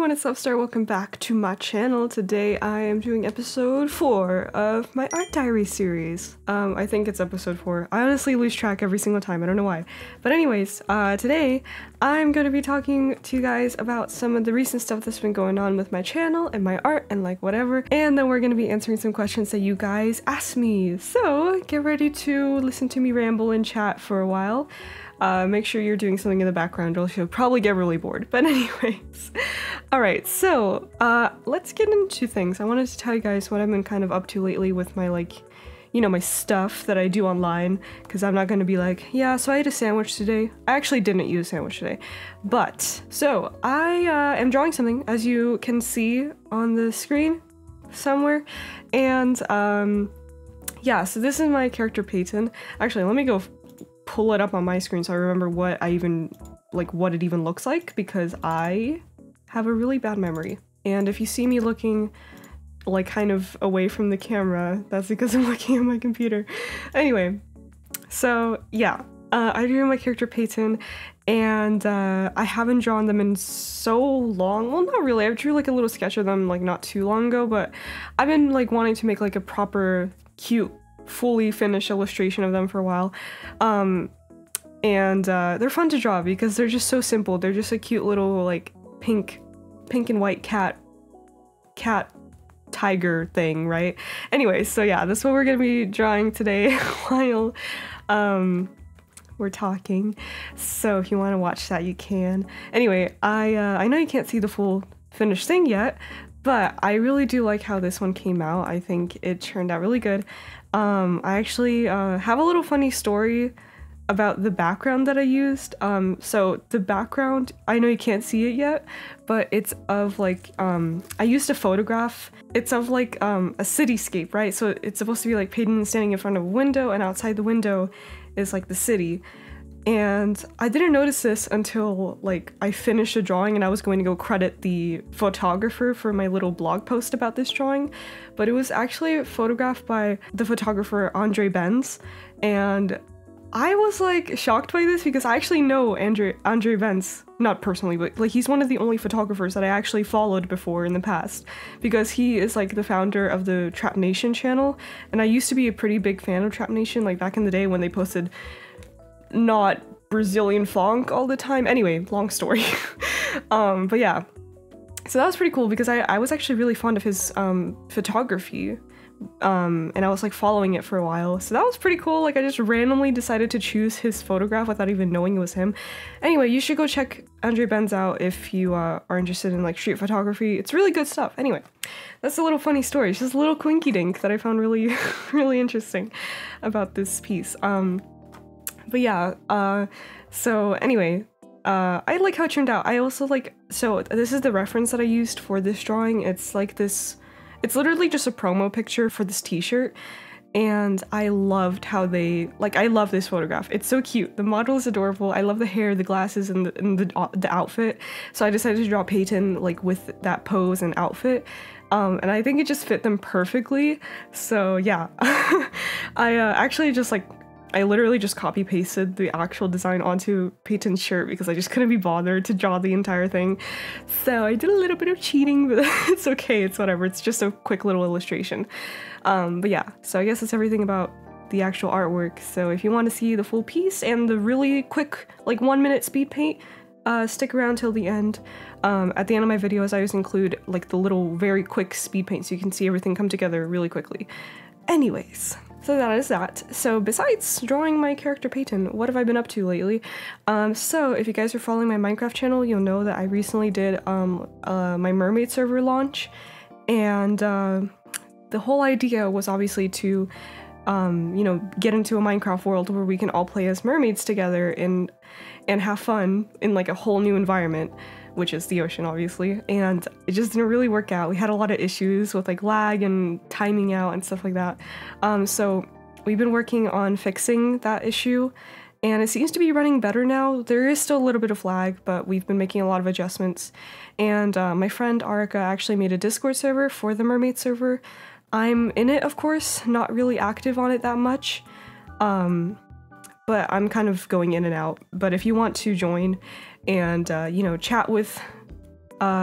everyone, it's Upstart. Welcome back to my channel. Today I am doing episode 4 of my art diary series. I think it's episode 4. I honestly lose track every single time, I don't know why. But anyways, today I'm going to be talking to you guys about some of the recent stuff that's been going on with my channel and my art and like whatever. And then we're going to be answering some questions that you guys asked me. So get ready to listen to me ramble and chat for a while. Make sure you're doing something in the background or you'll probably get really bored. But anyways, alright, so let's get into things. I wanted to tell you guys what I've been kind of up to lately with my my stuff that I do online, because I'm not going to be like, yeah, so I ate a sandwich today. I actually didn't eat a sandwich today. But, so I am drawing something, as you can see on the screen somewhere. And yeah, so this is my character Peyton. Actually, let me go pull it up on my screen so I remember what it even looks like, because I have a really bad memory. And if you see me looking like kind of away from the camera, that's because I'm looking at my computer. Anyway, so yeah, I drew my character Peyton, and I haven't drawn them in so long. Well, not really. I drew like a little sketch of them like not too long ago, but I've been like wanting to make like a proper cute fully finished illustration of them for a while. And they're fun to draw because they're just so simple. They're just a cute little like pink and white cat tiger thing, right? Anyway, so yeah, that's what we're gonna be drawing today while we're talking. So if you want to watch that, you can. Anyway, I know you can't see the full finished thing yet, but I really do like how this one came out. I think it turned out really good. I actually have a little funny story about the background that I used. So the background, I know you can't see it yet, but it's of like, I used a photograph. It's of like a cityscape, right? So it's supposed to be like Peyton standing in front of a window, and outside the window is like the city. And I didn't notice this until like I finished the drawing and I was going to go credit the photographer for my little blog post about this drawing, but it was actually photographed by the photographer Andre Benz. And I was like shocked by this because I actually know Andre Benz, not personally, but like he's one of the only photographers that I actually followed before in the past, because he is like the founder of the Trap Nation channel, and I used to be a pretty big fan of Trap Nation, like back in the day when they posted not Brazilian funk all the time. Anyway, long story. But yeah, so that was pretty cool because I was actually really fond of his photography, and I was like following it for a while, so that was pretty cool. Like I just randomly decided to choose his photograph without even knowing it was him. Anyway, you should go check Andre Benz out if you are interested in like street photography. It's really good stuff. Anyway, that's a little funny story. It's just a little quinky dink that I found really really interesting about this piece. But yeah, so anyway, I like how it turned out. I also like, so this is the reference that I used for this drawing. It's like this, it's literally just a promo picture for this t-shirt, and I loved how they, like, I love this photograph. It's so cute. The model is adorable. I love the hair, the glasses, and the outfit. So I decided to draw Peyton like with that pose and outfit. And I think it just fit them perfectly. So yeah, I actually just like, I literally just copy pasted the actual design onto Peyton's shirt because I just couldn't be bothered to draw the entire thing. So I did a little bit of cheating, but it's okay, it's whatever. It's just a quick little illustration. But yeah, so I guess that's everything about the actual artwork. So if you want to see the full piece and the really quick, like 1-minute speed paint, stick around till the end. At the end of my videos, I always include like the little very quick speed paint so you can see everything come together really quickly. Anyways, so that is that. So besides drawing my character Peyton, what have I been up to lately? So if you guys are following my Minecraft channel, you'll know that I recently did my mermaid server launch, and the whole idea was obviously to get into a Minecraft world where we can all play as mermaids together and have fun in like a whole new environment, which is the ocean, obviously. And it just didn't really work out. We had a lot of issues with like lag and timing out and stuff like that. So we've been working on fixing that issue, and it seems to be running better now. There is still a little bit of lag, but we've been making a lot of adjustments. And my friend Arika actually made a Discord server for the mermaid server. I'm in it, of course, not really active on it that much. But I'm kind of going in and out. But if you want to join and, chat with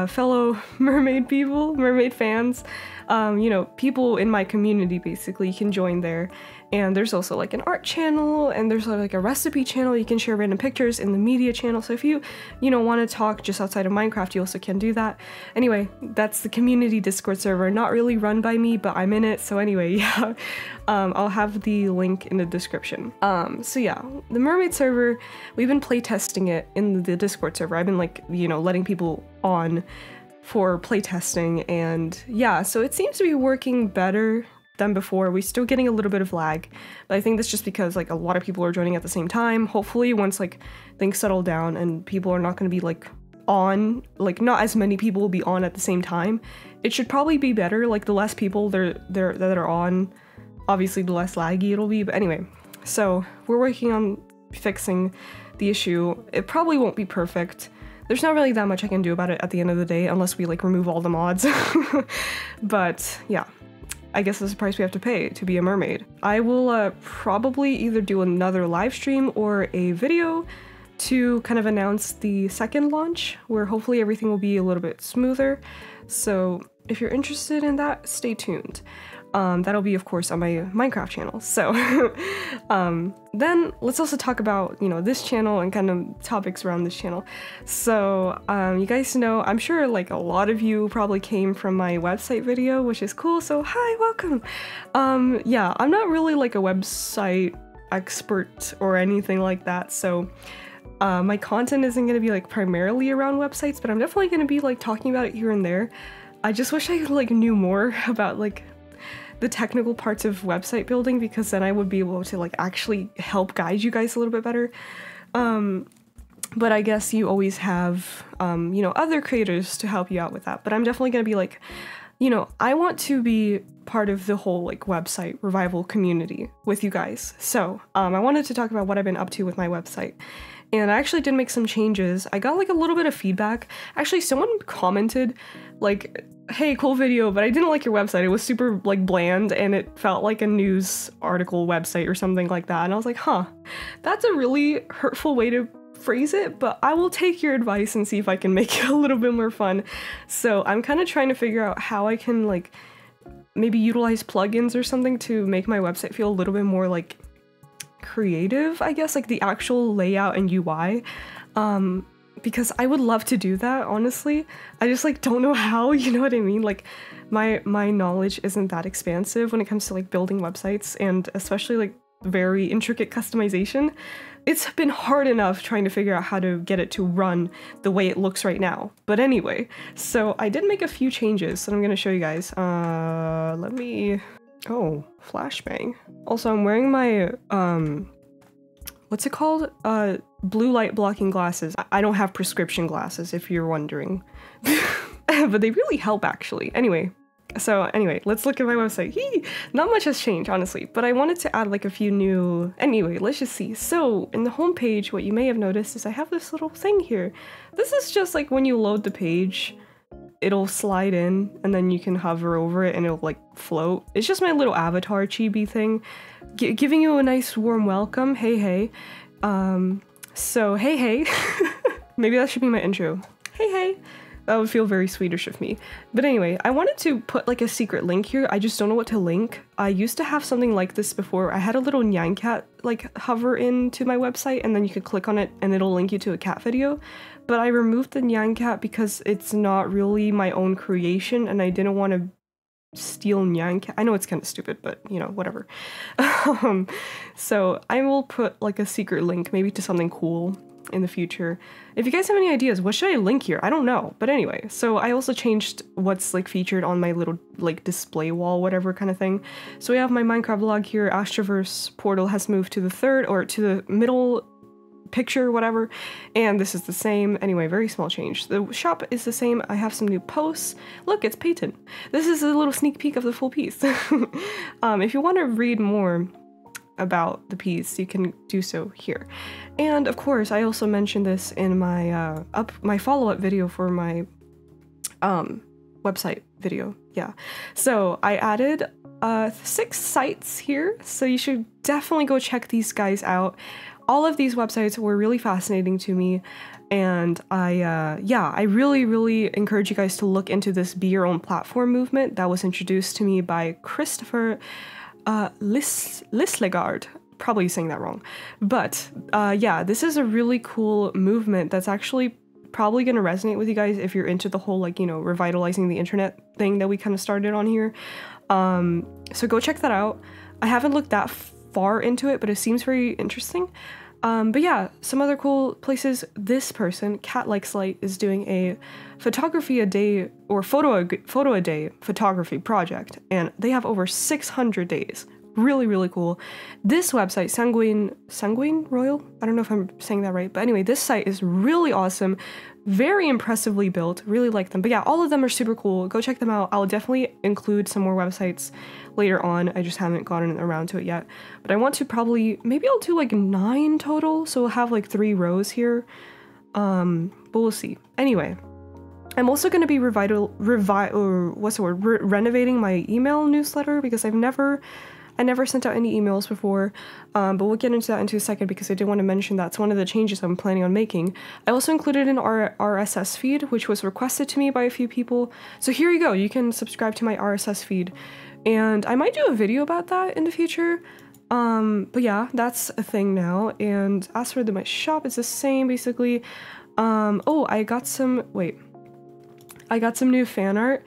fellow mermaid people, mermaid fans, you know, people in my community basically can join there. And there's also like an art channel, and there's like a recipe channel. You can share random pictures in the media channel. So if you know, want to talk just outside of Minecraft, you also can do that. Anyway, that's the community Discord server, not really run by me, but I'm in it. So anyway, yeah, I'll have the link in the description. So yeah, the mermaid server, we've been playtesting it in the Discord server. I've been like, you know, letting people on for playtesting, and yeah, so it seems to be working better than before. We're still getting a little bit of lag, but I think that's just because like a lot of people are joining at the same time. Hopefully once like things settle down and people are not going to be like on, like not as many people will be on at the same time, it should probably be better. Like the less people that are on, obviously the less laggy it'll be. But anyway, so we're working on fixing the issue. It probably won't be perfect. There's not really that much I can do about it at the end of the day, unless we like remove all the mods. But yeah, I guess that's the price we have to pay to be a mermaid. I will probably either do another live stream or a video to kind of announce the second launch, where hopefully everything will be a little bit smoother. So if you're interested in that, stay tuned. That'll be, of course, on my Minecraft channel. So then let's also talk about, you know, this channel and kind of topics around this channel. So you guys know, I'm sure like a lot of you probably came from my website video, which is cool. So hi, welcome. Yeah, I'm not really like a website expert or anything like that. So my content isn't going to be like primarily around websites, but I'm definitely going to be like talking about it here and there. I just wish I like knew more about like the technical parts of website building, because then I would be able to like actually help guide you guys a little bit better. But I guess you always have, you know, other creators to help you out with that. But I'm definitely going to be like, you know, I want to be part of the whole like website revival community with you guys. So I wanted to talk about what I've been up to with my website. And I actually did make some changes. I got like a little bit of feedback. Actually, someone commented like, hey, cool video, but I didn't like your website. It was super like bland and it felt like a news article website or something like that. And I was like, huh, that's a really hurtful way to phrase it, but I will take your advice and see if I can make it a little bit more fun. So I'm kind of trying to figure out how I can like maybe utilize plugins or something to make my website feel a little bit more like creative, I guess, like the actual layout and UI. Because I would love to do that, honestly. I just like don't know how, you know what I mean? Like my knowledge isn't that expansive when it comes to like building websites, and especially like very intricate customization. It's been hard enough trying to figure out how to get it to run the way it looks right now. But anyway, so I did make a few changes that I'm gonna show you guys. Let me... Oh, flashbang. Also, I'm wearing my, what's it called? Blue light blocking glasses. I don't have prescription glasses, if you're wondering. But they really help, actually. Anyway, let's look at my website. Not much has changed, honestly, but I wanted to add like a few new... Anyway, let's just see. So, in the homepage, what you may have noticed is I have this little thing here. This is just like when you load the page, it'll slide in and then you can hover over it and it'll like float. It's just my little avatar chibi thing, giving you a nice warm welcome. Hey, hey. So, hey, hey. Maybe that should be my intro. Hey, hey. That would feel very Swedish of me. But anyway, I wanted to put like a secret link here. I just don't know what to link. I used to have something like this before. I had a little Nyan cat like hover into my website and then you could click on it and it'll link you to a cat video. But I removed the Nyan cat because it's not really my own creation and I didn't want to steal Nyan cat. I know it's kind of stupid, but you know, whatever. So I will put like a secret link maybe to something cool in the future. If you guys have any ideas, what should I link here? I don't know. But anyway, so I also changed what's like featured on my little like display wall, whatever kind of thing. So we have my Minecraft vlog here. Astroverse portal has moved to the third or to the middle picture, whatever. And this is the same. Anyway, very small change. The shop is the same. I have some new posts. Look, it's Peyton. This is a little sneak peek of the full piece. If you want to read more about the piece, you can do so here. And of course, I also mentioned this in my my follow-up video for my website video. Yeah, so I added 6 sites here, so you should definitely go check these guys out. All of these websites were really fascinating to me. And I really encourage you guys to look into this Be Your Own Platform movement that was introduced to me by Christopher Lislegard. Probably saying that wrong. But yeah, this is a really cool movement that's actually probably going to resonate with you guys if you're into the whole, like, you know, revitalizing the internet thing that we kind of started on here. So go check that out. I haven't looked that far into it, but it seems very interesting. But yeah, some other cool places. This person, Cat Likes Light, is doing a photography a day or photo a day photography project, and they have over 600 days. Really cool. This website, Sanguine Royal, I don't know if I'm saying that right, but anyway, this site is really awesome, very impressively built, really like them. But yeah, all of them are super cool. Go check them out. I'll definitely include some more websites later on. I just haven't gotten around to it yet, but I want to maybe I'll do like 9 total, so we'll have like 3 rows here, but we'll see. Anyway, I'm also going to be renovating my email newsletter, because I never sent out any emails before, but we'll get into that into a second, because I did want to mention that's one of the changes I'm planning on making. I also included an RSS feed, which was requested to me by a few people. So here you go. You can subscribe to my RSS feed, and I might do a video about that in the future. But yeah, that's a thing now. And as for my shop, it's the same basically. Oh, I got some new fan art.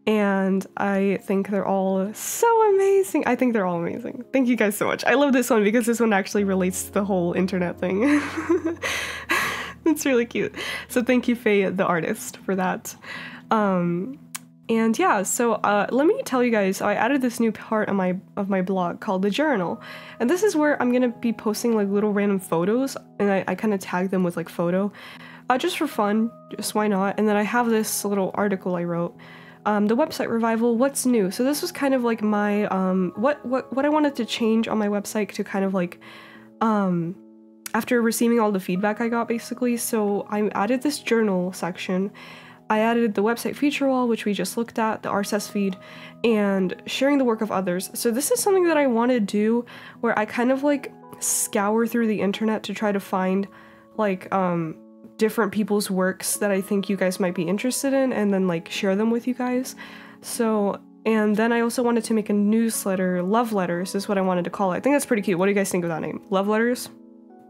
And I think they're all so amazing. I think they're all amazing. Thank you guys so much. I love this one because this one actually relates to the whole internet thing. It's really cute. So thank you, Faye, the artist, for that. And yeah, so let me tell you guys, I added this new part of my blog called The Journal. And this is where I'm gonna be posting like little random photos, and I kind of tag them with like photo, just for fun, just why not? And then I have this little article I wrote. The website revival, what's new? So this was kind of like my, what I wanted to change on my website to kind of like, after receiving all the feedback I got basically. So I added this journal section. I added the website feature wall, which we just looked at, the RSS feed, and sharing the work of others. So this is something that I want to do where I kind of like scour through the internet to try to find like, different people's works that I think you guys might be interested in, and then like share them with you guys. So, and then I also wanted to make a newsletter, Love Letters is what I wanted to call it. I think that's pretty cute. What do you guys think of that name? Love Letters?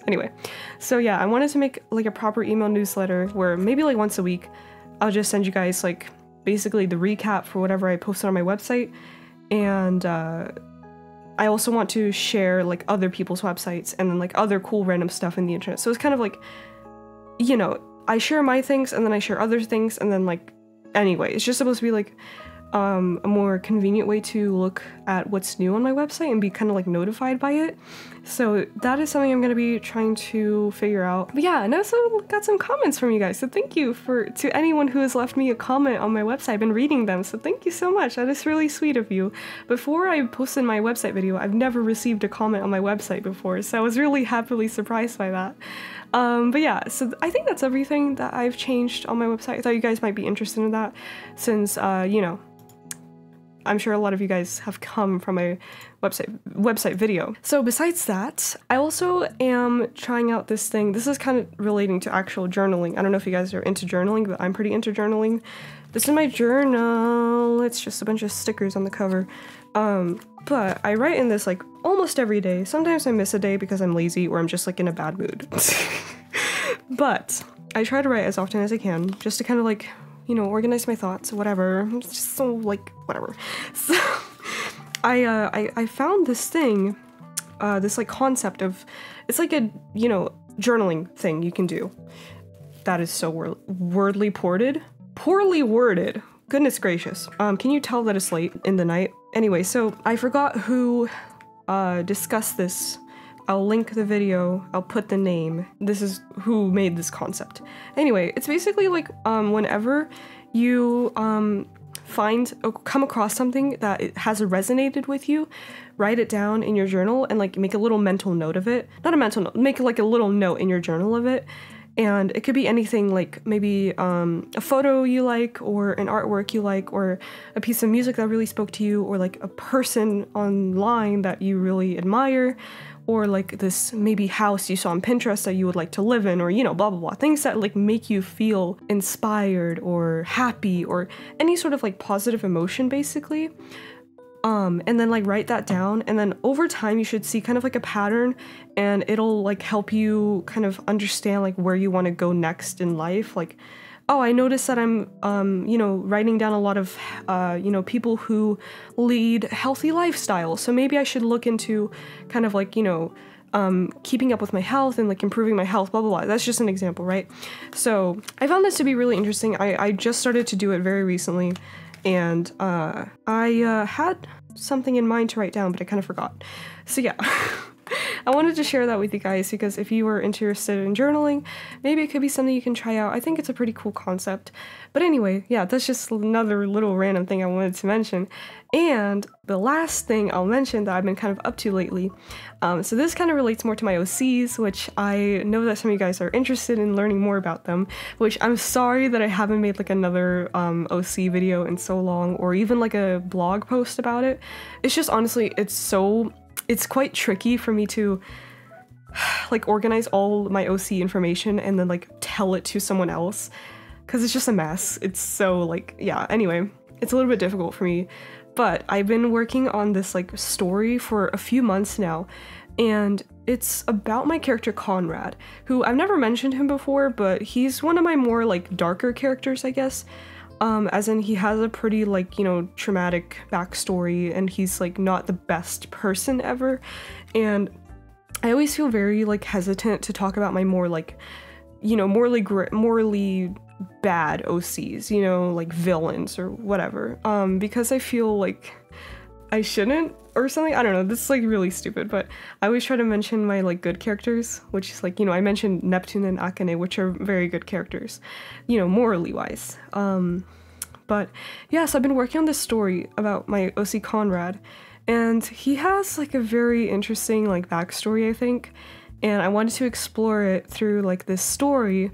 Anyway, so yeah, I wanted to make like a proper email newsletter where maybe like once a week, I'll just send you guys like basically the recap for whatever I posted on my website. And I also want to share like other people's websites and then like other cool random stuff in the internet. So it's kind of like, you know, I share my things and then I share other things, and then like, anyway, it's just supposed to be like a more convenient way to look at what's new on my website and be kind of like notified by it. So that is something I'm going to be trying to figure out. But yeah, and I also got some comments from you guys, so thank you to anyone who has left me a comment on my website. I've been reading them, so thank you so much. That is really sweet of you. Before I posted my website video, I've never received a comment on my website before, so I was really happily surprised by that. But yeah, so I think that's everything that I've changed on my website. I thought you guys might be interested in that, since, you know, I'm sure a lot of you guys have come from a website video. So besides that, I also am trying out this thing. This is kind of relating to actual journaling. I don't know if you guys are into journaling, but I'm pretty into journaling. This is my journal. It's just a bunch of stickers on the cover. But I write in this like almost every day. Sometimes I miss a day because I'm lazy or I'm just like in a bad mood. But I try to write as often as I can, just to kind of like, you know, organize my thoughts, whatever. It's just so like, whatever. So I found this thing, this like concept of, it's like a, you know, journaling thing you can do. That is so poorly worded. Goodness gracious. Can you tell that it's late in the night? Anyway, so I forgot who discussed this. I'll link the video, I'll put the name. This is who made this concept. Anyway, it's basically like whenever you find or come across something that it has resonated with you, write it down in your journal and like make a little mental note of it. Not a mental note, make like a little note in your journal of it. And it could be anything, like maybe a photo you like, or an artwork you like, or a piece of music that really spoke to you, or like a person online that you really admire, or like this maybe house you saw on Pinterest that you would like to live in, or, you know, blah, blah, blah. Things that like make you feel inspired or happy or any sort of like positive emotion, basically. And then like write that down, and then over time you should see kind of like a pattern, and it'll like help you kind of understand like where you want to go next in life. Like, oh, I noticed that I'm, you know, writing down a lot of, you know, people who lead healthy lifestyles. So maybe I should look into kind of like, you know, keeping up with my health and like improving my health, blah, blah, blah. That's just an example, right? So I found this to be really interesting. I just started to do it very recently, and I had something in mind to write down, but I kind of forgot. So yeah. I wanted to share that with you guys because if you were interested in journaling, maybe it could be something you can try out. I think it's a pretty cool concept. But anyway, yeah, that's just another little random thing I wanted to mention. And the last thing I'll mention that I've been kind of up to lately, so this kind of relates more to my OCs, which I know that some of you guys are interested in learning more about them, which I'm sorry that I haven't made like another OC video in so long, or even like a blog post about it. It's just honestly, it's quite tricky for me to like organize all my OC information and then like tell it to someone else, because it's just a mess. It's so like, yeah, anyway, it's a little bit difficult for me. But I've been working on this like story for a few months now, and it's about my character Conrad, who I've never mentioned him before, but he's one of my more like darker characters, I guess. As in he has a pretty like, you know, traumatic backstory, and he's like not the best person ever. And I always feel very like hesitant to talk about my more like, you know, morally bad OCs, you know, like villains or whatever, because I feel like I shouldn't or something. I don't know, this is like really stupid, but I always try to mention my like good characters, which is like, you know, I mentioned Neptune and Akane, which are very good characters, you know, morally wise. But yeah, so I've been working on this story about my OC Conrad, and he has like a very interesting like backstory, I think, and I wanted to explore it through like this story.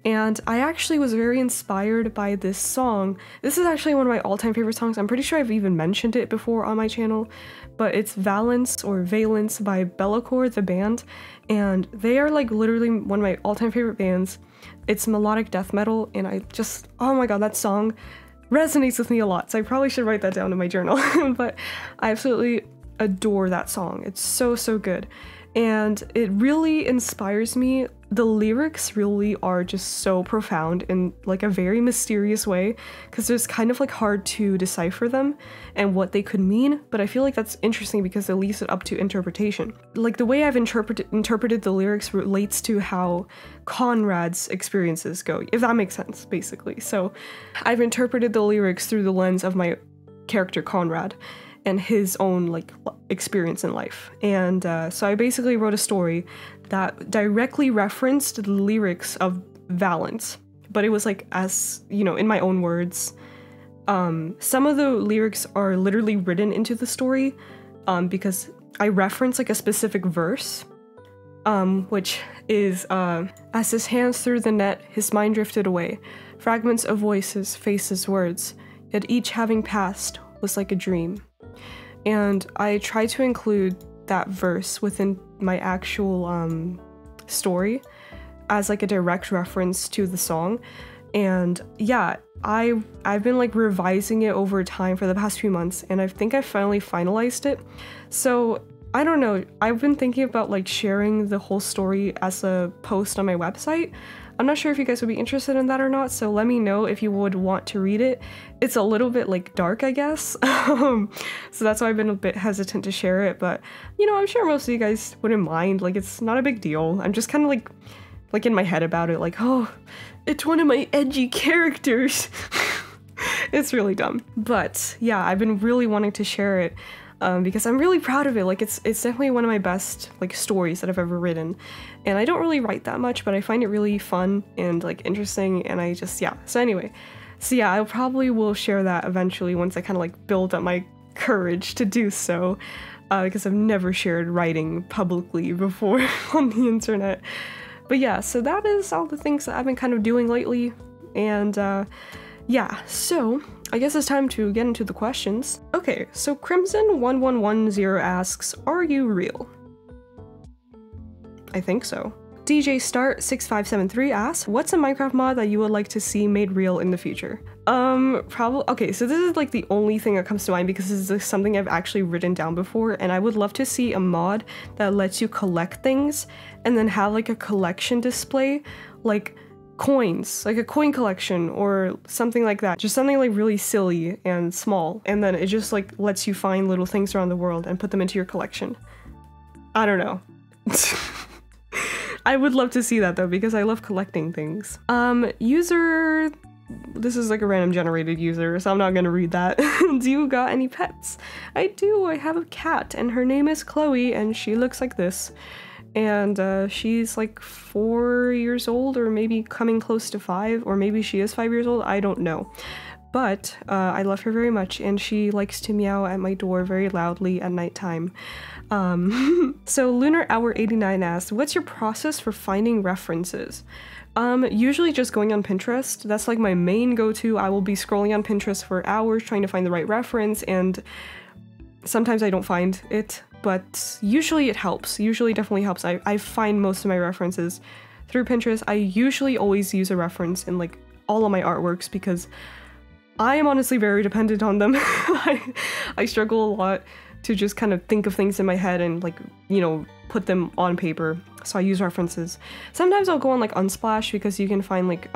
And I actually was very inspired by this song. This is actually one of my all-time favorite songs. I'm pretty sure I've even mentioned it before on my channel, but it's Valence or Valence by Be'lakor, the band. And they are like literally one of my all-time favorite bands. It's melodic death metal, and I just, oh my god, that song resonates with me a lot. So I probably should write that down in my journal, but I absolutely adore that song. It's so, so good. And it really inspires me. The lyrics really are just so profound in like a very mysterious way, because it's kind of like hard to decipher them and what they could mean, but I feel like that's interesting because it leaves it up to interpretation. Like the way I've interpreted the lyrics relates to how Conrad's experiences go, if that makes sense, basically. So I've interpreted the lyrics through the lens of my character Conrad and his own like experience in life. And so I basically wrote a story that directly referenced the lyrics of Valence, but it was like, as you know, in my own words. Some of the lyrics are literally written into the story because I reference like a specific verse, which is as his hands through the net, his mind drifted away, fragments of voices, faces, words, yet each having passed was like a dream. And I try to include that verse within my actual story as like a direct reference to the song. And yeah, I've been like revising it over time for the past few months, and I think I finally finalized it. So I don't know, I've been thinking about like sharing the whole story as a post on my website. I'm not sure if you guys would be interested in that or not, so let me know if you would want to read it. It's a little bit like dark, I guess, so that's why I've been a bit hesitant to share it, but you know, I'm sure most of you guys wouldn't mind. Like, it's not a big deal. I'm just kind of like in my head about it, like, oh, it's one of my edgy characters. It's really dumb, but yeah, I've been really wanting to share it because I'm really proud of it. Like, it's definitely one of my best like stories that I've ever written, and I don't really write that much, but I find it really fun and like interesting, and I just, yeah. So anyway, so yeah, I probably will share that eventually once I kind of like build up my courage to do so, because I've never shared writing publicly before on the internet. But yeah, so that is all the things that I've been kind of doing lately, and yeah, so I guess it's time to get into the questions. Okay, so Crimson1110 asks, are you real? I think so. DJ Start 6573 asks, what's a Minecraft mod that you would like to see made real in the future? Probably, okay, so this is like the only thing that comes to mind because this is something I've actually written down before, and I would love to see a mod that lets you collect things and then have like a collection display, like coins, like a coin collection or something like that. Just something like really silly and small, and then it just like lets you find little things around the world and put them into your collection. I don't know. I would love to see that though, because I love collecting things. User, this is like a random generated user, so I'm not gonna read that. Do you got any pets? I do, I have a cat and her name is Chloe and she looks like this. And she's like 4 years old, or maybe coming close to 5, or maybe she is 5 years old, I don't know. But I love her very much, and she likes to meow at my door very loudly at nighttime. So Lunar Hour 89 asks, what's your process for finding references? Usually just going on Pinterest. That's like my main go-to. I will be scrolling on Pinterest for hours trying to find the right reference, and sometimes I don't find it, but usually it helps. Usually definitely helps. I find most of my references through Pinterest. I usually always use a reference in like all of my artworks because I am honestly very dependent on them. I struggle a lot to just kind of think of things in my head and like, you know, put them on paper. So I use references. Sometimes I'll go on like Unsplash because you can find like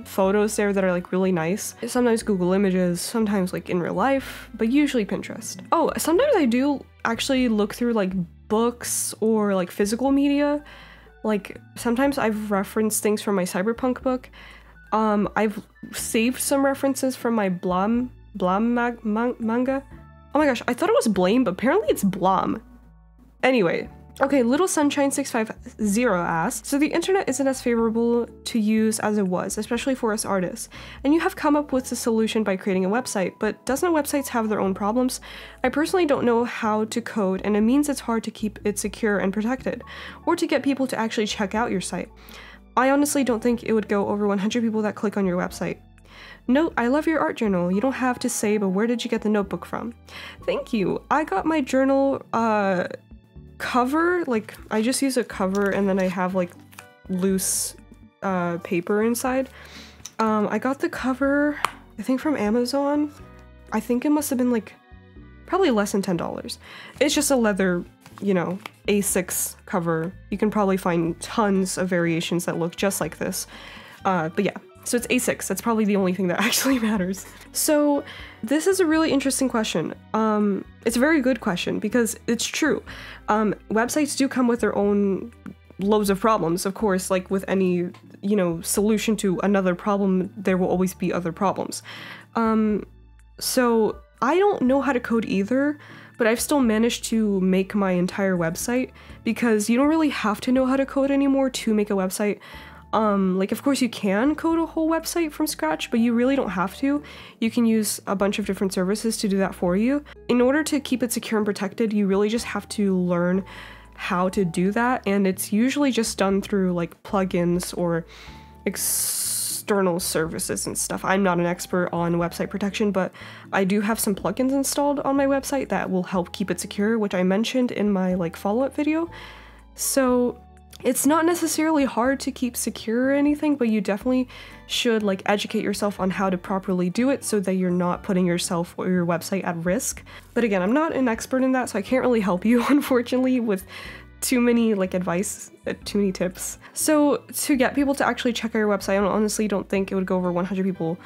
photos there that are like really nice. Sometimes Google Images, sometimes like in real life, but usually Pinterest. Oh, sometimes I do actually look through like books or like physical media. Like sometimes I've referenced things from my cyberpunk book. I've saved some references from my Blom manga. Oh my gosh, I thought it was Blame, but apparently it's Blom. Anyway, okay, Little Sunshine 650 asks, so the internet isn't as favorable to use as it was, especially for us artists, and you have come up with a solution by creating a website, but doesn't websites have their own problems? I personally don't know how to code, and it means it's hard to keep it secure and protected, or to get people to actually check out your site. I honestly don't think it would go over 100 people that click on your website. Note, I love your art journal. You don't have to say, but where did you get the notebook from? Thank you. I got my journal cover, like I just use a cover and then I have like loose paper inside. I got the cover, I think from Amazon. I think it must have been like probably less than $10. It's just a leather, you know, A6 cover. You can probably find tons of variations that look just like this. But yeah. So it's A6, that's probably the only thing that actually matters. So this is a really interesting question. It's a very good question because it's true. Websites do come with their own loads of problems. Of course, like with any, you know, solution to another problem, there will always be other problems. So I don't know how to code either, but I've still managed to make my entire website because you don't really have to know how to code anymore to make a website. Like of course you can code a whole website from scratch, but you really don't have to. You can use a bunch of different services to do that for you. In order to keep it secure and protected, you really just have to learn how to do that, and it's usually just done through like plugins or external services and stuff. I'm not an expert on website protection, but I do have some plugins installed on my website that will help keep it secure, which I mentioned in my like follow-up video. So it's not necessarily hard to keep secure or anything, but you definitely should like educate yourself on how to properly do it so that you're not putting yourself or your website at risk. But again, I'm not an expert in that, so I can't really help you, unfortunately, with too many like advice, too many tips. So to get people to actually check out your website, I honestly don't think it would go over 100 people.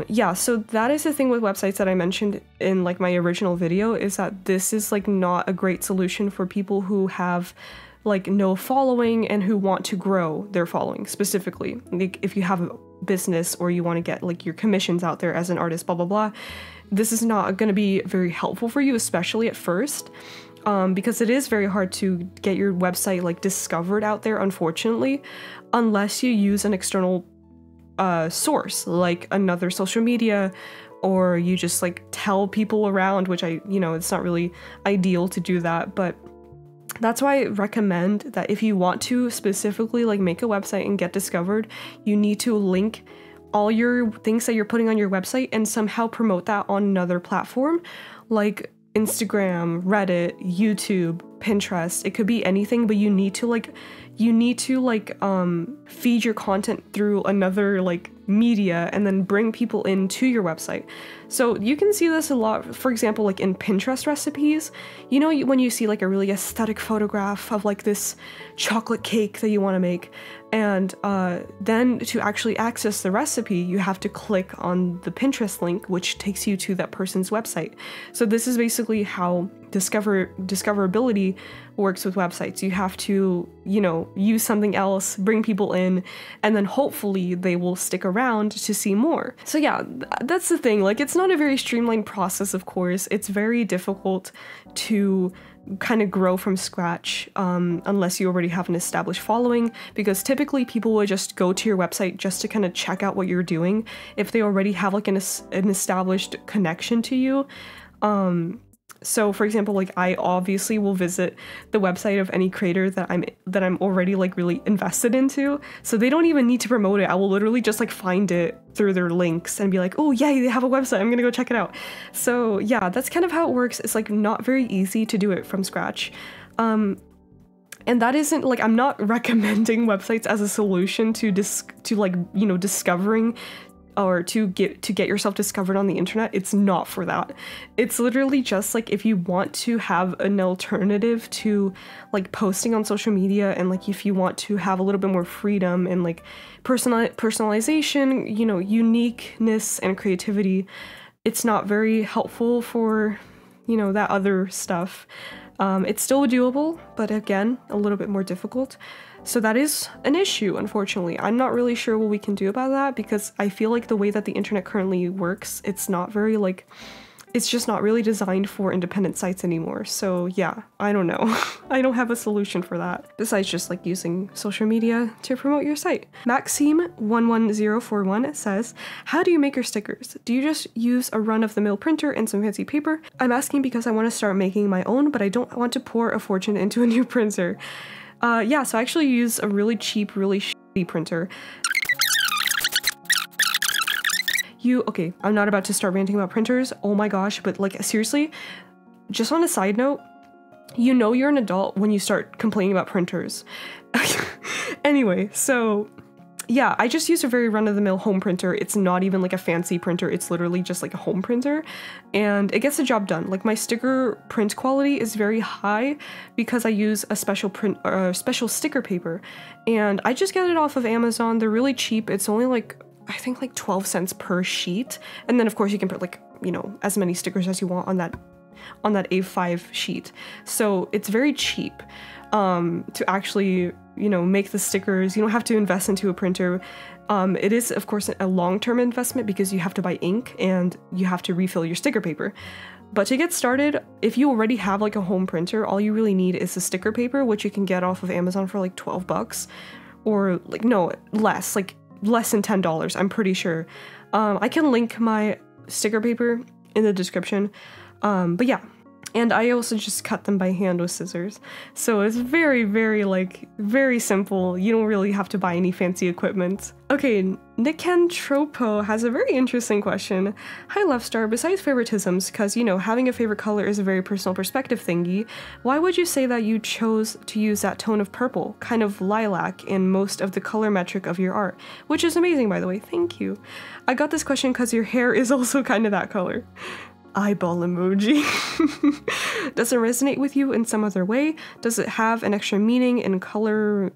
Yeah, so that is the thing with websites that I mentioned in like my original video, is that this is like not a great solution for people who have like no following and who want to grow their following specifically. Like if you have a business or you want to get like your commissions out there as an artist, blah, blah, blah, this is not going to be very helpful for you, especially at first, because it is very hard to get your website like discovered out there, unfortunately, unless you use an external source like another social media, or you just like tell people around, which it's not really ideal to do that, but that's why I recommend that if you want to specifically like make a website and get discovered, you need to link all your things that you're putting on your website and somehow promote that on another platform. Like Instagram, Reddit, YouTube, Pinterest. It could be anything, but you need to feed your content through another like media and then bring people into your website. So you can see this a lot, for example, like in Pinterest recipes. You know, when you see like a really aesthetic photograph of like this chocolate cake that you want to make, and then to actually access the recipe, you have to click on the Pinterest link, which takes you to that person's website. So this is basically how discoverability works with websites. You have to, you know, use something else, bring people in, and then hopefully they will stick around to see more. So yeah, that's the thing. Like, it's not a very streamlined process, of course. It's very difficult to kind of grow from scratch unless you already have an established following, because typically people will just go to your website just to kind of check out what you're doing if they already have like an established connection to you. So for example, like I obviously will visit the website of any creator that I'm already like really invested into. So they don't even need to promote it. I will literally just like find it through their links and be like, oh yeah, they have a website, I'm gonna go check it out. So yeah, that's kind of how it works. It's like not very easy to do it from scratch. And that isn't like, I'm not recommending websites as a solution to like, you know, discovering or to get yourself discovered on the internet. It's not for that. It's literally just like if you want to have an alternative to like posting on social media, and like if you want to have a little bit more freedom and like personalization, you know, uniqueness and creativity. It's not very helpful for, you know, that other stuff. It's still doable, but again, a little bit more difficult. So that is an issue, unfortunately. I'm not really sure what we can do about that, because I feel like the way that the internet currently works, it's not very like, it's just not really designed for independent sites anymore. So yeah, I don't know. I don't have a solution for that, besides just like using social media to promote your site. Maxime11041 says, how do you make your stickers? Do you just use a run-of-the-mill printer and some fancy paper? I'm asking because I want to start making my own, but I don't want to pour a fortune into a new printer. Yeah, so I actually use a really cheap, really shitty printer. Okay, I'm not about to start ranting about printers, oh my gosh, but like seriously, just on a side note, you know you're an adult when you start complaining about printers. Anyway, so yeah, I just use a very run-of-the-mill home printer. It's not even like a fancy printer, it's literally just like a home printer, and it gets the job done. Like my sticker print quality is very high because I use a special sticker paper, and I just get it off of Amazon. They're really cheap. It's only like, I think like 12 cents per sheet, and then of course you can put like, you know, as many stickers as you want on that A5 sheet. So it's very cheap to actually, you know, make the stickers. You don't have to invest into a printer. It is of course a long-term investment because you have to buy ink and you have to refill your sticker paper. But to get started, if you already have like a home printer, all you really need is a sticker paper, which you can get off of Amazon for like 12 bucks, or like, no, less, like less than $10, I'm pretty sure. I can link my sticker paper in the description. But yeah, and I also just cut them by hand with scissors. So it's very, very like, very simple. You don't really have to buy any fancy equipment. Okay, Nikentropo has a very interesting question. Hi Lovestar, besides favoritisms, because you know, having a favorite color is a very personal perspective thingy, why would you say that you chose to use that tone of purple, kind of lilac, in most of the color metric of your art? Which is amazing, by the way, thank you. I got this question because your hair is also kind of that color. Eyeball emoji. Does it resonate with you in some other way? Does it have an extra meaning in colorimetry?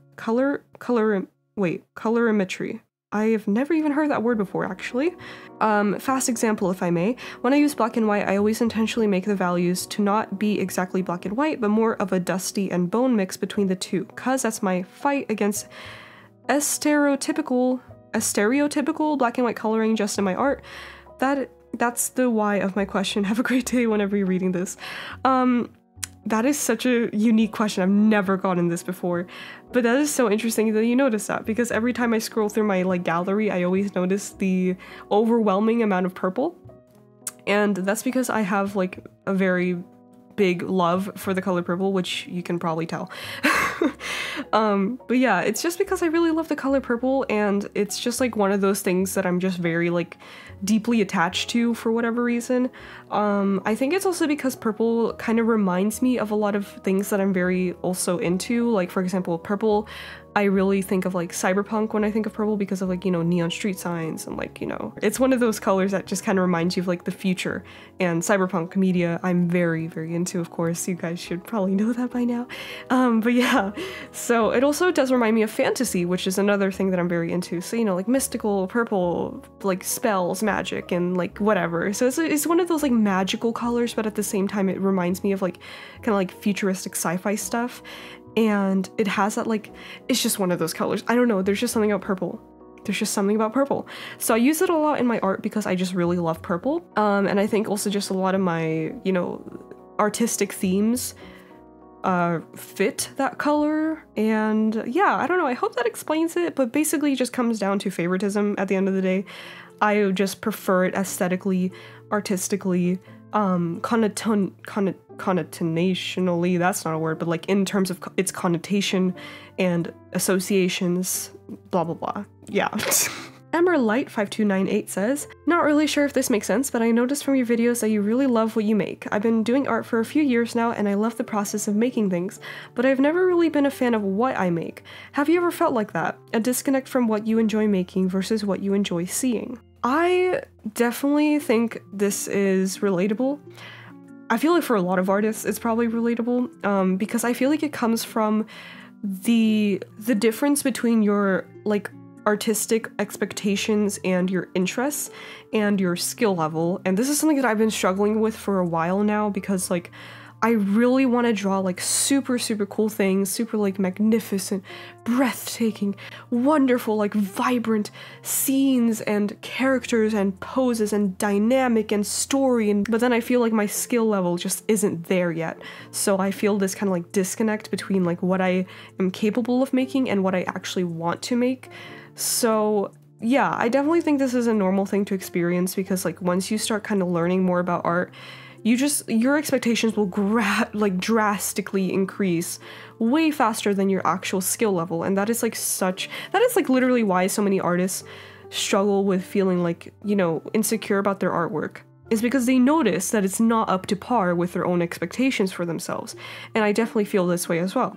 I have never even heard that word before, actually. Fast example, if I may. When I use black and white, I always intentionally make the values to not be exactly black and white, but more of a dusty and bone mix between the two, cause that's my fight against a stereotypical black and white coloring just in my art. That's the why of my question. Have a great day whenever you're reading this. That is such a unique question. I've never gotten this before, but that is so interesting that you notice that, because every time I scroll through my like gallery, I always notice the overwhelming amount of purple, and that's because I have like a very big love for the color purple, which you can probably tell. But yeah, it's just because I really love the color purple, and it's just like one of those things that I'm just very like deeply attached to for whatever reason. I think it's also because purple kind of reminds me of a lot of things that I'm very also into. Like, for example, purple, I really think of like cyberpunk when I think of purple because of like, you know, neon street signs, and like, you know, it's one of those colors that just kind of reminds you of like the future. And cyberpunk media I'm very, very into, of course. You guys should probably know that by now. But yeah, so it also does remind me of fantasy, which is another thing that I'm very into. So, you know, like mystical, purple, like spells, magic, and like whatever. So it's one of those like magical colors, but at the same time it reminds me of like kind of like futuristic sci-fi stuff. And it has that like, it's just one of those colors. I don't know, there's just something about purple. There's just something about purple. So I use it a lot in my art because I just really love purple. And I think also just a lot of my, you know, artistic themes fit that color. And yeah, I don't know, I hope that explains it, but basically it just comes down to favoritism at the end of the day. I just prefer it aesthetically, artistically, connotationally, that's not a word, but like in terms of its connotation and associations, blah blah blah. Yeah. Emerlight5298 says, not really sure if this makes sense, but I noticed from your videos that you really love what you make. I've been doing art for a few years now and I love the process of making things, but I've never really been a fan of what I make. Have you ever felt like that? A disconnect from what you enjoy making versus what you enjoy seeing? I definitely think this is relatable. I feel like for a lot of artists it's probably relatable, because I feel like it comes from the difference between your like artistic expectations and your interests and your skill level. And this is something that I've been struggling with for a while now, because like I really want to draw like super cool things, super like magnificent, breathtaking, wonderful, like vibrant scenes and characters and poses and dynamic and story, but then I feel like my skill level just isn't there yet. So I feel this kind of like disconnect between like what I am capable of making and what I actually want to make. So yeah, I definitely think this is a normal thing to experience, because like once you start kind of learning more about art, your expectations will drastically increase way faster than your actual skill level. And that is like literally why so many artists struggle with feeling like, you know, insecure about their artwork, is because they notice that it's not up to par with their own expectations for themselves. And I definitely feel this way as well.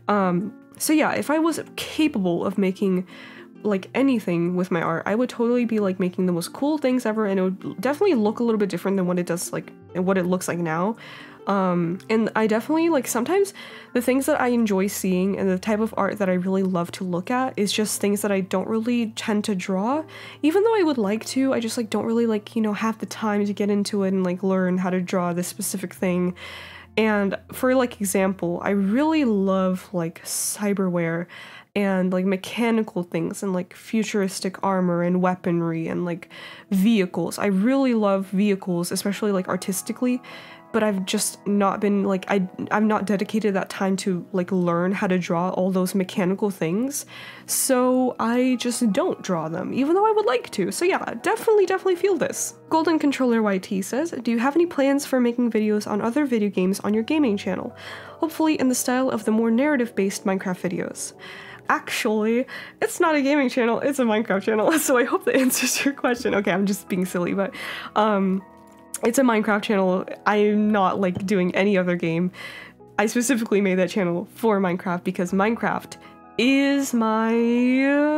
So yeah, if I was capable of making like anything with my art, I would totally be like making the most cool things ever, and it would definitely look a little bit different than what it does, like what it looks like now. And I definitely like, sometimes the things that I enjoy seeing and the type of art that I really love to look at is just things that I don't really tend to draw, even though I would like to. I just like don't really like, you know, have the time to get into it and like learn how to draw this specific thing. And for like example, I really love like cyberware and like mechanical things and like futuristic armor and weaponry and like vehicles. I really love vehicles, especially like artistically, but I've just not been like, I've not dedicated that time to like learn how to draw all those mechanical things. So I just don't draw them, even though I would like to. So yeah, definitely feel this. Golden Controller YT says, do you have any plans for making videos on other video games on your gaming channel? Hopefully in the style of the more narrative-based Minecraft videos. Actually, it's not a gaming channel, it's a Minecraft channel, so I hope that answers your question. Okay, I'm just being silly, but it's a Minecraft channel. I'm not like doing any other game. I specifically made that channel for Minecraft because Minecraft is my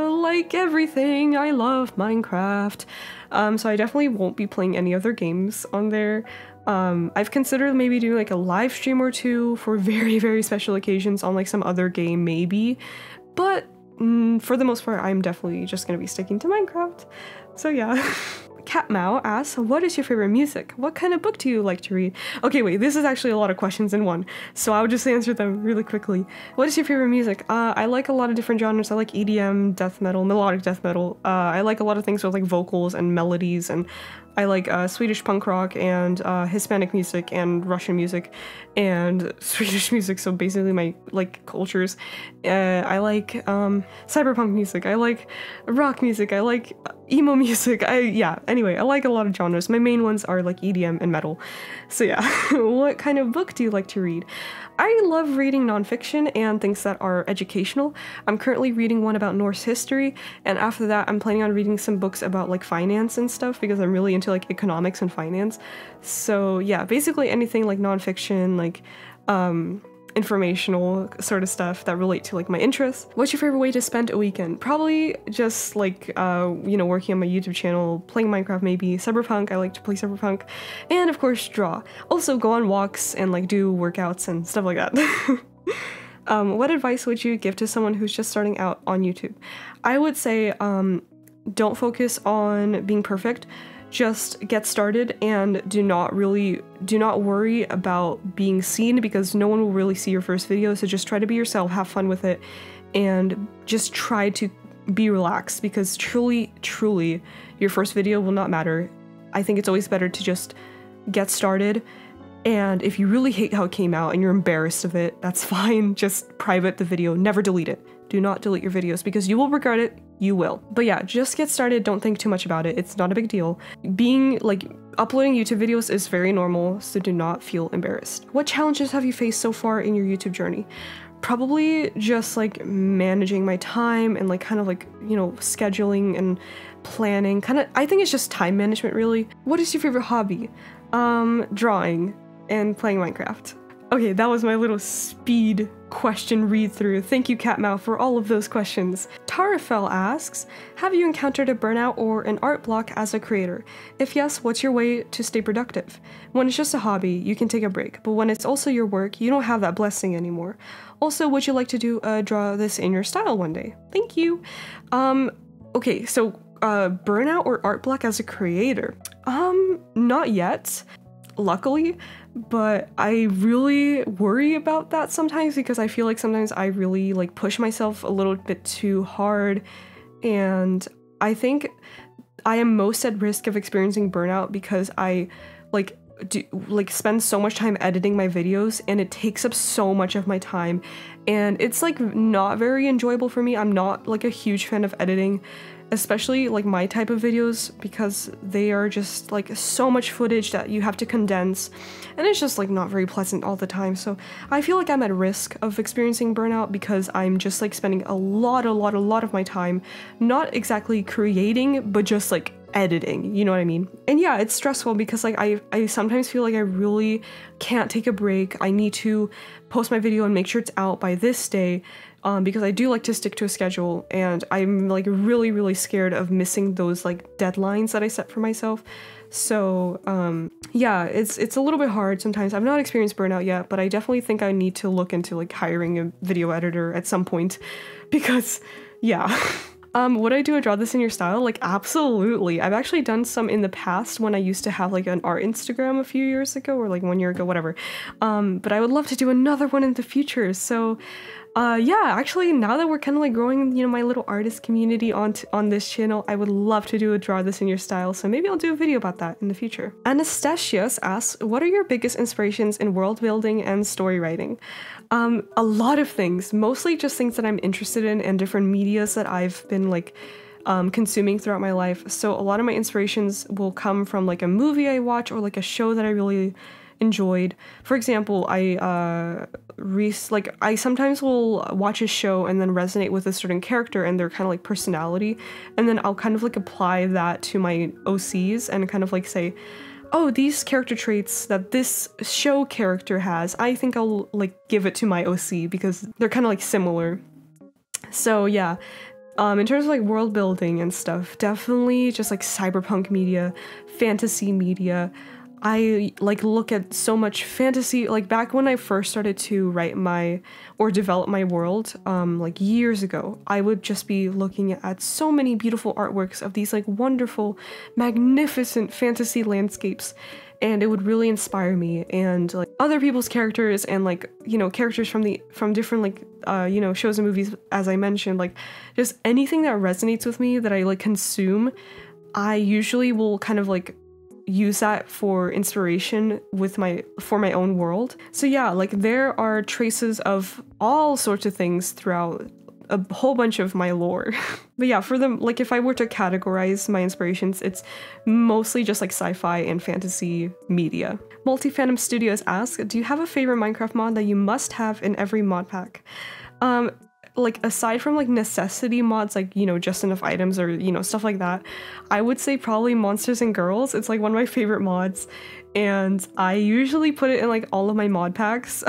like everything. I love Minecraft. So I definitely won't be playing any other games on there. I've considered maybe doing like a live stream or two for very special occasions on like some other game maybe, but for the most part I'm definitely just gonna be sticking to Minecraft. So yeah. Cat Mao asks, what is your favorite music? What kind of book do you like to read? Okay, wait, this is actually a lot of questions in one, so I'll just answer them really quickly. What is your favorite music? I like a lot of different genres. I like EDM, death metal, melodic death metal. I like a lot of things with like vocals and melodies, and I like Swedish punk rock and Hispanic music and Russian music and Swedish music, so basically my like cultures. I like cyberpunk music, I like rock music, I like emo music, anyway, I like a lot of genres. My main ones are like EDM and metal. So yeah, what kind of book do you like to read? I love reading nonfiction and things that are educational. I'm currently reading one about Norse history, and after that I'm planning on reading some books about like finance and stuff because I'm really into like economics and finance. So yeah, basically anything like nonfiction, like informational sort of stuff that relate to like my interests. What's your favorite way to spend a weekend? Probably just like you know, working on my YouTube channel, playing Minecraft, maybe Cyberpunk. I like to play Cyberpunk, and of course draw. Also go on walks and like do workouts and stuff like that. What advice would you give to someone who's just starting out on YouTube? I would say don't focus on being perfect. Just get started and do not worry about being seen, because no one will really see your first video. So just try to be yourself, have fun with it, and just try to be relaxed, because truly your first video will not matter. I think it's always better to just get started, and if you really hate how it came out and you're embarrassed of it, that's fine. Just private the video, never delete it. Do not delete your videos because you will regret it. You will. But yeah, just get started. Don't think too much about it. It's not a big deal. Being like uploading YouTube videos is very normal, so do not feel embarrassed. What challenges have you faced so far in your YouTube journey? Probably just like managing my time and like kind of like, you know, scheduling and planning. I think it's just time management really. What is your favorite hobby? Drawing and playing Minecraft. Okay, that was my little speed question read through. Thank you, Catmao, for all of those questions. Tarafel asks, have you encountered a burnout or an art block as a creator? If yes, what's your way to stay productive? When it's just a hobby, you can take a break, but when it's also your work, you don't have that blessing anymore. Also, would you like to draw this in your style one day? Thank you. Okay, so burnout or art block as a creator? Not yet, luckily. But I really worry about that sometimes, because I feel like sometimes I really like push myself a little bit too hard, and I think I am most at risk of experiencing burnout because I spend so much time editing my videos, and it takes up so much of my time, and it's like not very enjoyable for me. I'm not like a huge fan of editing, especially like my type of videos, because they are just like so much footage that you have to condense, and it's just like not very pleasant all the time. So I feel like I'm at risk of experiencing burnout because I'm just like spending a lot of my time not exactly creating, but just like editing, you know what I mean? And yeah, it's stressful because like I sometimes feel like I really can't take a break. I need to post my video and make sure it's out by this day, because I do like to stick to a schedule, and I'm like really scared of missing those like deadlines that I set for myself. So yeah, it's a little bit hard sometimes. I've not experienced burnout yet, but I definitely think I need to look into like hiring a video editor at some point, because yeah. Would I do a draw this in your style? Like, absolutely. I've actually done some in the past when I used to have like an art Instagram a few years ago, or like 1 year ago, whatever. But I would love to do another one in the future. So yeah, actually, now that we're kind of like growing, you know, my little artist community on this channel, I would love to do a draw this in your style. So maybe I'll do a video about that in the future. Anastasius asks, what are your biggest inspirations in world building and story writing? A lot of things, mostly just things that I'm interested in and different medias that I've been like consuming throughout my life. So a lot of my inspirations will come from like a movie I watch or like a show that I really enjoyed. For example, I sometimes will watch a show and then resonate with a certain character and their kind of like personality, and then I'll kind of like apply that to my OCs and kind of like say, oh, these character traits that this show character has, I think I'll like give it to my OC because they're kind of like similar. So yeah, in terms of like world building and stuff, definitely just like cyberpunk media, fantasy media. I like look at so much fantasy, like back when I first started to write or develop my world, like years ago, I would just be looking at so many beautiful artworks of these like wonderful, magnificent fantasy landscapes, and it would really inspire me, and like other people's characters and like, you know, characters from different like, you know, shows and movies, as I mentioned, like just anything that resonates with me that I like consume, I usually will kind of like use that for inspiration for my own world. So yeah, like there are traces of all sorts of things throughout a whole bunch of my lore. But yeah, for them, like if I were to categorize my inspirations, it's mostly just like sci-fi and fantasy media. Multi-Phantom Studios asks, do you have a favorite Minecraft mod that you must have in every mod pack? Like aside from like necessity mods, like, you know, just enough items or, you know, stuff like that, I would say probably Monsters and Girls. It's like one of my favorite mods, and I usually put it in like all of my mod packs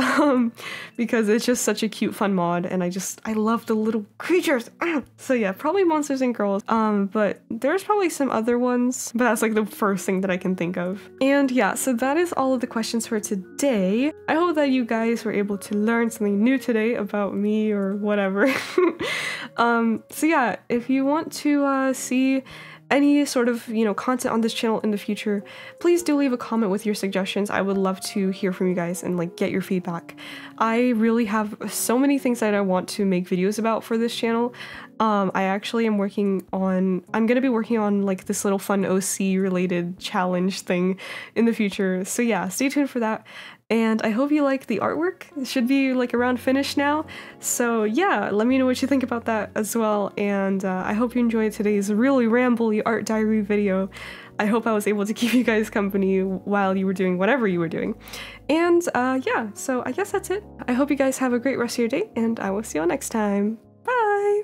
because it's just such a cute, fun mod, and I love the little creatures. So yeah, probably Monsters and Girls. But there's probably some other ones, but that's like the first thing that I can think of. And yeah, so that is all of the questions for today. I hope that you guys were able to learn something new today about me or whatever. So yeah, if you want to see any sort of, you know, content on this channel in the future, please do leave a comment with your suggestions. I would love to hear from you guys and like get your feedback. I really have so many things that I want to make videos about for this channel. I actually am I'm gonna be working on like this little fun OC related challenge thing in the future. So yeah, stay tuned for that. And I hope you like the artwork. It should be like around finished now. So yeah, let me know what you think about that as well. And I hope you enjoyed today's really rambly art diary video. I hope I was able to keep you guys company while you were doing whatever you were doing. And yeah, so I guess that's it. I hope you guys have a great rest of your day, and I will see you all next time. Bye!